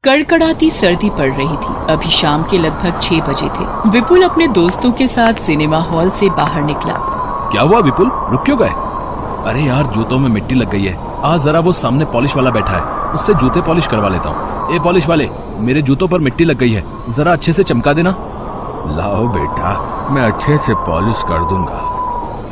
कड़कड़ाती सर्दी पड़ रही थी। अभी शाम के लगभग 6 बजे थे। विपुल अपने दोस्तों के साथ सिनेमा हॉल से बाहर निकला। क्या हुआ विपुल, रुक क्यों गए? अरे यार, जूतों में मिट्टी लग गई है। आज जरा वो सामने पॉलिश वाला बैठा है, उससे जूते पॉलिश करवा लेता हूँ। ए पॉलिश वाले, मेरे जूतों पर मिट्टी लग गई है, जरा अच्छे से चमका देना। लाओ बेटा, मैं अच्छे से पॉलिश कर दूंगा।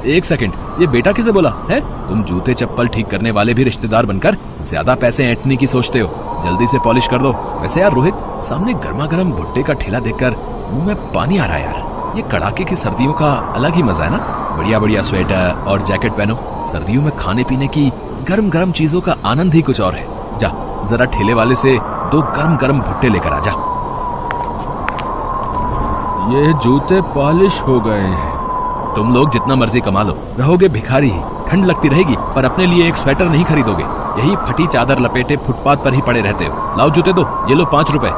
एक सेकंड, ये बेटा किसे बोला है? तुम जूते चप्पल ठीक करने वाले भी रिश्तेदार बनकर ज्यादा पैसे ऐंठने की सोचते हो। जल्दी से पॉलिश कर दो। वैसे यार रोहित, सामने गर्मा गर्म भुट्टे का ठेला देखकर मुंह में पानी आ रहा है यार। ये कड़ाके की सर्दियों का अलग ही मजा है ना। बढ़िया बढ़िया स्वेटर और जैकेट पहनो। सर्दियों में खाने पीने की गर्म गर्म चीजों का आनंद ही कुछ और है। जा जरा ठेले वाले से 2 गर्म गर्म भुट्टे लेकर आ जा। ये जूते पॉलिश हो गए हैं। तुम लोग जितना मर्जी कमा लो, रहोगे भिखारी ही। ठंड लगती रहेगी पर अपने लिए एक स्वेटर नहीं खरीदोगे। यही फटी चादर लपेटे फुटपाथ पर ही पड़े रहते हो। लाओ जूते दो, ये लो 5 रुपए।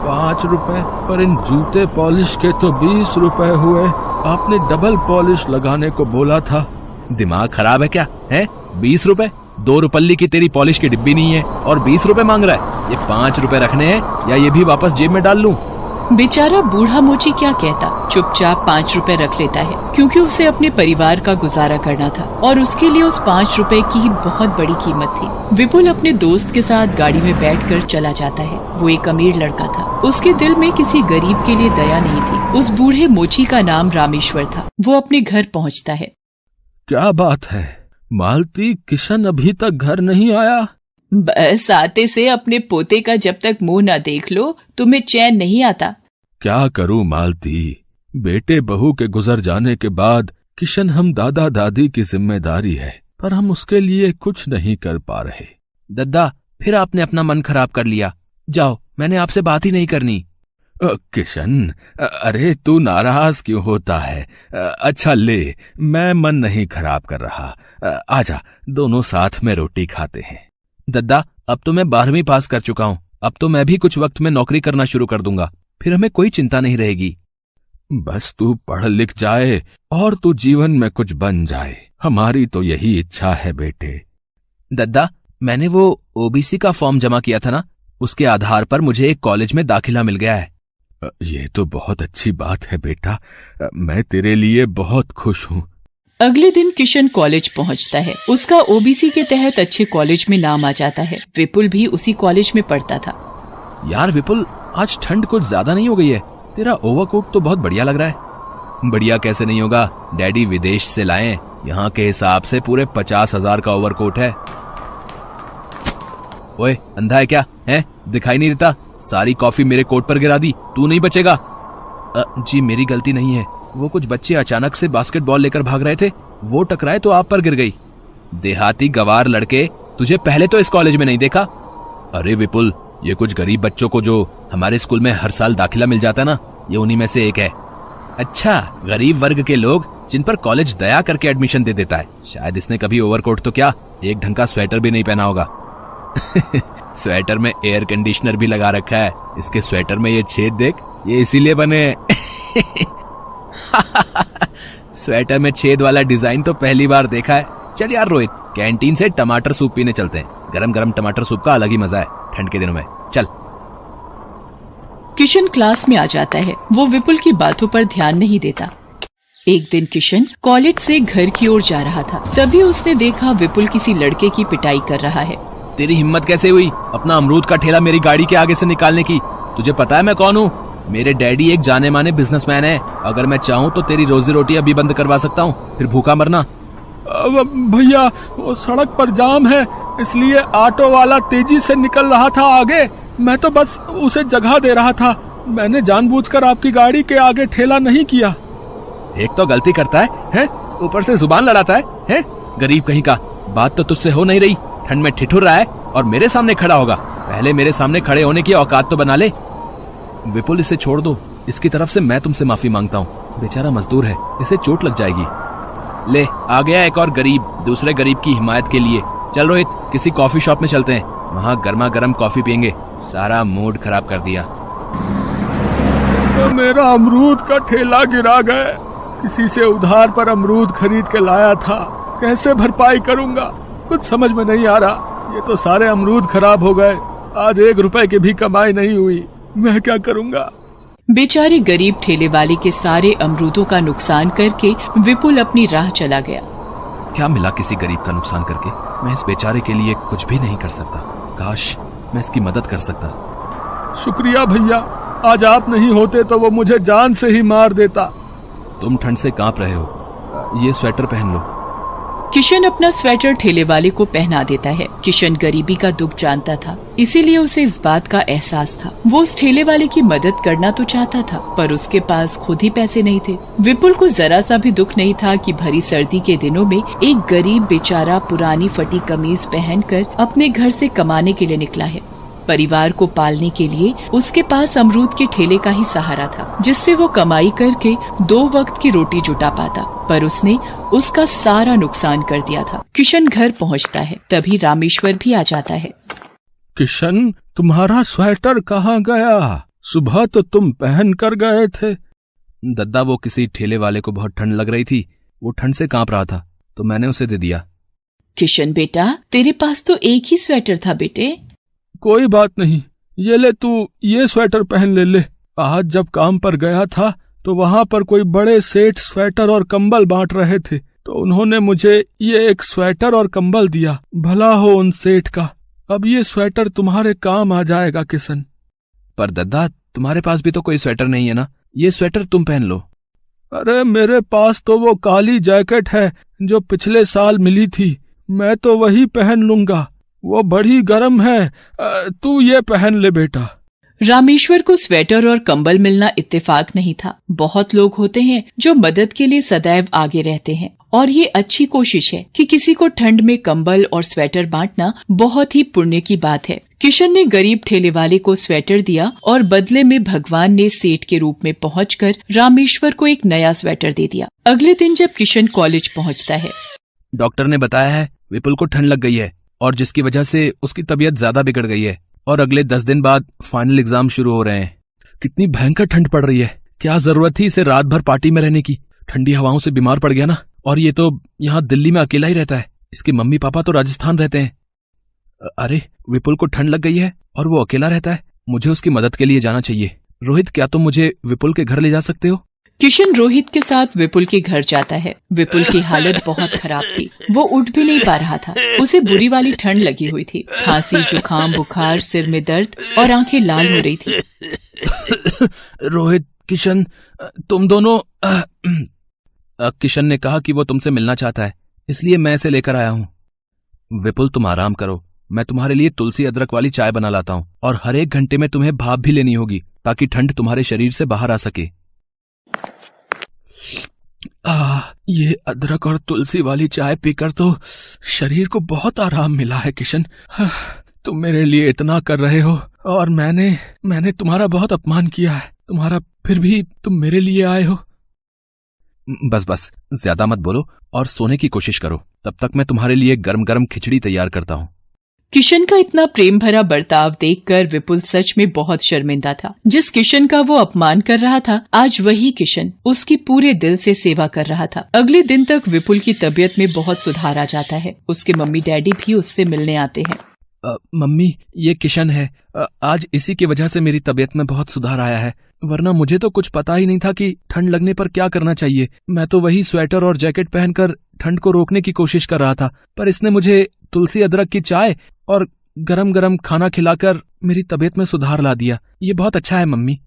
5 रुपए? पर इन जूते पॉलिश के तो 20 रुपए हुए। आपने डबल पॉलिश लगाने को बोला था। दिमाग खराब है क्या है? 20 रुपए? 2 रुपल्ली की तेरी पॉलिश की डिब्बी नहीं है और 20 रुपए मांग रहा है। ये 5 रुपए रखने हैं या ये भी वापस जेब में डाल लूं? बेचारा बूढ़ा मोची क्या कहता, चुपचाप 5 रुपए रख लेता है, क्योंकि उसे अपने परिवार का गुजारा करना था और उसके लिए उस 5 रुपए की बहुत बड़ी कीमत थी। विपुल अपने दोस्त के साथ गाड़ी में बैठकर चला जाता है। वो एक अमीर लड़का था। उसके दिल में किसी गरीब के लिए दया नहीं थी। उस बूढ़े मोची का नाम रामेश्वर था। वो अपने घर पहुँचता है। क्या बात है मालती, किशन अभी तक घर नहीं आया? बस आते से अपने पोते का जब तक मुंह न देख लो तुम्हें चैन नहीं आता। क्या करूं मालती, बेटे बहू के गुजर जाने के बाद किशन हम दादा दादी की जिम्मेदारी है, पर हम उसके लिए कुछ नहीं कर पा रहे। दद्दा, फिर आपने अपना मन खराब कर लिया। जाओ, मैंने आपसे बात ही नहीं करनी। किशन, अरे तू नाराज क्यों होता है? अच्छा ले, मैं मन नहीं खराब कर रहा। आजा, दोनों साथ में रोटी खाते हैं। दद्दा, अब तो मैं 12वीं पास कर चुका हूँ। अब तो मैं भी कुछ वक्त में नौकरी करना शुरू कर दूंगा, फिर हमें कोई चिंता नहीं रहेगी। बस तू पढ़ लिख जाए और तू जीवन में कुछ बन जाए, हमारी तो यही इच्छा है बेटे। दद्दा, मैंने वो ओबीसी का फॉर्म जमा किया था ना, उसके आधार पर मुझे एक कॉलेज में दाखिला मिल गया है। ये तो बहुत अच्छी बात है बेटा, मैं तेरे लिए बहुत खुश हूँ। अगले दिन किशन कॉलेज पहुंचता है। उसका ओबीसी के तहत अच्छे कॉलेज में नाम आ जाता है। विपुल भी उसी कॉलेज में पढ़ता था। यार विपुल, आज ठंड कुछ ज्यादा नहीं हो गई है? तेरा ओवरकोट तो बहुत बढ़िया लग रहा है। बढ़िया कैसे नहीं होगा, डैडी विदेश से लाए। यहाँ के हिसाब से पूरे 50,000 का ओवरकोट है। ओए, अंधा है क्या? है दिखाई नहीं देता? सारी कॉफी मेरे कोट पर गिरा दी, तू नहीं बचेगा। जी मेरी गलती नहीं है, वो कुछ बच्चे अचानक से बास्केटबॉल लेकर भाग रहे थे, वो टकराए तो आप पर गिर गई। देहाती गवार लड़के, तुझे पहले तो इस कॉलेज में नहीं देखा? अरे विपुल, ये कुछ गरीब बच्चों को जो हमारे स्कूल में हर साल दाखिला मिल जाता ना, ये उन्हीं में से एक है। अच्छा, गरीब वर्ग के लोग जिन पर कॉलेज दया करके एडमिशन दे देता है। शायद इसने कभी ओवरकोट तो क्या, एक ढंग का स्वेटर भी नहीं पहना होगा। स्वेटर में एयर कंडीशनर भी लगा रखा है। इसके स्वेटर में ये छेद देख, ये इसीलिए बने। स्वेटर में छेद वाला डिजाइन तो पहली बार देखा है। चल यार रोहित, कैंटीन से टमाटर सूप पीने चलते हैं। गरम गरम टमाटर सूप का अलग ही मजा है ठंड के दिनों में। चल। किशन क्लास में आ जाता है। वो विपुल की बातों पर ध्यान नहीं देता। एक दिन किशन कॉलेज से घर की ओर जा रहा था, तभी उसने देखा विपुल किसी लड़के की पिटाई कर रहा है। तेरी हिम्मत कैसे हुई अपना अमरूद का ठेला मेरी गाड़ी के आगे से निकालने की? तुझे पता है मैं कौन हूँ? मेरे डैडी एक जाने माने बिजनेसमैन है। अगर मैं चाहूँ तो तेरी रोजी रोटी अभी बंद करवा सकता हूँ, फिर भूखा मरना। भैया, वो सड़क पर जाम है, इसलिए ऑटो वाला तेजी से निकल रहा था आगे। मैं तो बस उसे जगह दे रहा था। मैंने जानबूझकर आपकी गाड़ी के आगे ठेला नहीं किया। एक तो गलती करता है, ऊपर से जुबान लड़ाता है? गरीब कहीं का। बात तो तुझसे हो नहीं रही, ठंड में ठिठुर रहा है और मेरे सामने खड़ा होगा। पहले मेरे सामने खड़े होने की औकात तो बना ले। विपुल, इसे छोड़ दो, इसकी तरफ से मैं तुमसे माफी मांगता हूँ। बेचारा मजदूर है, इसे चोट लग जाएगी। ले, आ गया एक और गरीब, दूसरे गरीब की हिमायत के लिए। चल रोहित, किसी कॉफी शॉप में चलते हैं, वहाँ गर्मा गर्म कॉफी पियेंगे। सारा मूड खराब कर दिया। तो मेरा अमरूद का ठेला गिरा गया। किसी से उधार पर अमरूद खरीद के लाया था, कैसे भरपाई करूंगा कुछ समझ में नहीं आ रहा। ये तो सारे अमरूद खराब हो गए। आज 1 रुपए की भी कमाई नहीं हुई। मैं क्या करूँगा? बेचारे गरीब ठेले वाले के सारे अमरूदों का नुकसान करके विपुल अपनी राह चला गया। क्या मिला किसी गरीब का नुकसान करके? मैं इस बेचारे के लिए कुछ भी नहीं कर सकता। काश मैं इसकी मदद कर सकता। शुक्रिया भैया, आज आप नहीं होते तो वो मुझे जान से ही मार देता। तुम ठंड से कांप रहे हो, ये स्वेटर पहन लो। किशन अपना स्वेटर ठेले वाले को पहना देता है। किशन गरीबी का दुख जानता था, इसीलिए उसे इस बात का एहसास था। वो उस ठेले वाले की मदद करना तो चाहता था, पर उसके पास खुद ही पैसे नहीं थे। विपुल को जरा सा भी दुख नहीं था कि भरी सर्दी के दिनों में एक गरीब बेचारा पुरानी फटी कमीज पहनकर अपने घर से कमाने के लिए निकला है। परिवार को पालने के लिए उसके पास अमरूद के ठेले का ही सहारा था, जिससे वो कमाई करके 2 वक्त की रोटी जुटा पाता। पर उसने उसका सारा नुकसान कर दिया था। किशन घर पहुंचता है, तभी रामेश्वर भी आ जाता है। किशन, तुम्हारा स्वेटर कहाँ गया? सुबह तो तुम पहन कर गए थे। दद्दा, वो किसी ठेले वाले को बहुत ठंड लग रही थी, वो ठंड से कांप रहा था तो मैंने उसे दे दिया। किशन बेटा, तेरे पास तो एक ही स्वेटर था बेटे। कोई बात नहीं, ये ले, तू ये स्वेटर पहन ले। आज जब काम पर गया था तो वहाँ पर कोई बड़े सेठ स्वेटर और कंबल बांट रहे थे, तो उन्होंने मुझे ये एक स्वेटर और कंबल दिया। भला हो उन सेठ का। अब ये स्वेटर तुम्हारे काम आ जाएगा किशन। पर दद्दा, तुम्हारे पास भी तो कोई स्वेटर नहीं है ना, ये स्वेटर तुम पहन लो। अरे मेरे पास तो वो काली जैकेट है जो पिछले साल मिली थी, मैं तो वही पहन लूंगा। वो बड़ी गर्म है, तू ये पहन ले बेटा। रामेश्वर को स्वेटर और कंबल मिलना इत्तेफाक नहीं था। बहुत लोग होते हैं जो मदद के लिए सदैव आगे रहते हैं, और ये अच्छी कोशिश है कि किसी को ठंड में कंबल और स्वेटर बांटना बहुत ही पुण्य की बात है। किशन ने गरीब ठेले वाले को स्वेटर दिया और बदले में भगवान ने सेठ के रूप में पहुंचकर रामेश्वर को एक नया स्वेटर दे दिया। अगले दिन जब किशन कॉलेज पहुंचता है, डॉक्टर ने बताया है विपुल को ठंड लग गई है और जिसकी वजह से उसकी तबीयत ज्यादा बिगड़ गई है और अगले 10 दिन बाद फाइनल एग्जाम शुरू हो रहे हैं। कितनी भयंकर ठंड पड़ रही है, क्या जरूरत थी इसे रात भर पार्टी में रहने की। ठंडी हवाओं से बीमार पड़ गया ना, और ये तो यहाँ दिल्ली में अकेला ही रहता है, इसके मम्मी पापा तो राजस्थान रहते हैं। अरे विपुल को ठंड लग गई है और वो अकेला रहता है, मुझे उसकी मदद के लिए जाना चाहिए। रोहित, क्या तुम मुझे विपुल के घर ले जा सकते हो? किशन रोहित के साथ विपुल के घर जाता है। विपुल की हालत बहुत खराब थी, वो उठ भी नहीं पा रहा था। उसे बुरी वाली ठंड लगी हुई थी, खांसी, जुकाम, बुखार, सिर में दर्द और आंखें लाल हो रही थी। रोहित, किशन, तुम दोनों किशन ने कहा कि वो तुमसे मिलना चाहता है, इसलिए मैं इसे लेकर आया हूँ। विपुल, तुम आराम करो, मैं तुम्हारे लिए तुलसी अदरक वाली चाय बना लाता हूँ, और हर 1 घंटे में तुम्हें भाप भी लेनी होगी ताकि ठंड तुम्हारे शरीर से बाहर आ सके। ये अदरक और तुलसी वाली चाय पीकर तो शरीर को बहुत आराम मिला है किशन। तुम मेरे लिए इतना कर रहे हो और मैंने तुम्हारा बहुत अपमान किया है, फिर भी तुम मेरे लिए आए हो। बस ज्यादा मत बोलो और सोने की कोशिश करो, तब तक मैं तुम्हारे लिए गरम गरम खिचड़ी तैयार करता हूँ। किशन का इतना प्रेम भरा बर्ताव देखकर विपुल सच में बहुत शर्मिंदा था। जिस किशन का वो अपमान कर रहा था, आज वही किशन उसकी पूरे दिल से सेवा कर रहा था। अगले दिन तक विपुल की तबीयत में बहुत सुधार आ जाता है। उसके मम्मी डैडी भी उससे मिलने आते हैं। मम्मी, ये किशन है, आज इसी की वजह से मेरी तबीयत में बहुत सुधार आया है, वरना मुझे तो कुछ पता ही नहीं था कि ठंड लगने पर क्या करना चाहिए। मैं तो वही स्वेटर और जैकेट पहनकर ठंड को रोकने की कोशिश कर रहा था, पर इसने मुझे तुलसी अदरक की चाय और गरम गरम खाना खिलाकर मेरी तबीयत में सुधार ला दिया। ये बहुत अच्छा है मम्मी।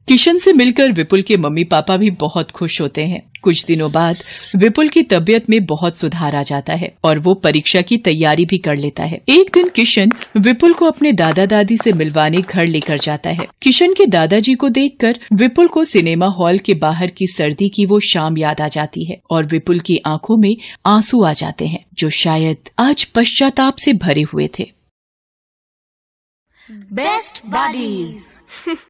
किशन से मिलकर विपुल के मम्मी पापा भी बहुत खुश होते हैं। कुछ दिनों बाद विपुल की तबीयत में बहुत सुधार आ जाता है और वो परीक्षा की तैयारी भी कर लेता है। एक दिन किशन विपुल को अपने दादा दादी से मिलवाने घर लेकर जाता है। किशन के दादाजी को देखकर विपुल को सिनेमा हॉल के बाहर की सर्दी की वो शाम याद आ जाती है और विपुल की आंखों में आंसू आ जाते हैं, जो शायद आज पश्चाताप से भरे हुए थे। Best buddies.